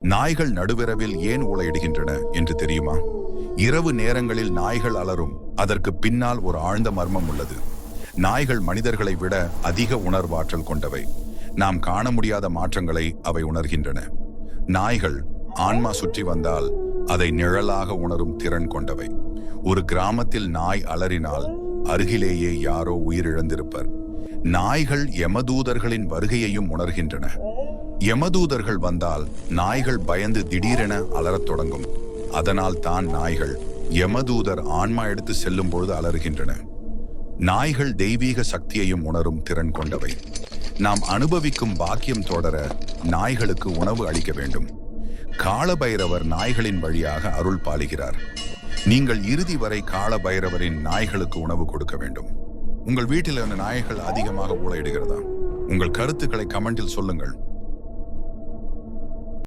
நாய்கள் நடுவிரவில் ஏன் ஊளையிடுகின்றன என்று தெரியுமா? இரவு நேரங்களில் நாய்கள் அலறும். அதற்கு பின்னால் ஒரு ஆழ்ந்த மர்மம் உள்ளது. நாய்கள் மனிதர்களை விட அதிக உணர்வாற்றல் கொண்டவை. நாம் காண முடியாத மாற்றங்களை அவை உணர்கின்றன. நாய்கள் ஆன்மா சுற்றி வந்தால் அதை நிழலாக உணரும் திறன் கொண்டவை. ஒரு கிராமத்தில் நாய் அலறினால் அருகிலேயே யாரோ உயிரிழந்திருப்பர். நாய்கள் யமதூதர்களின் வருகையையும் உணர்கின்றன. யமதூதர்கள் வந்தால் நாய்கள் பயந்து திடீரென அலறத் தொடங்கும். அதனால் தான் நாய்கள் யமதூதர் ஆன்மா எடுத்து செல்லும் பொழுது அலறுகின்றன. நாய்கள் தெய்வீக சக்தியையும் உணரும் திறன் கொண்டவை. நாம் அனுபவிக்கும் பாக்கியம் தொடர நாய்களுக்கு உணவு அளிக்க வேண்டும். காளபைரவர் நாய்களின் வழியாக அருள் பாலிக்கிறார். நீங்கள் இறுதி வரை காளபைரவரின் நாய்களுக்கு உணவு கொடுக்க வேண்டும். உங்கள் வீட்டில் நாய்கள் அதிகமாக ஊளையிடுகிறதா? உங்கள் கருத்துக்களை கமெண்டில் சொல்லுங்கள்.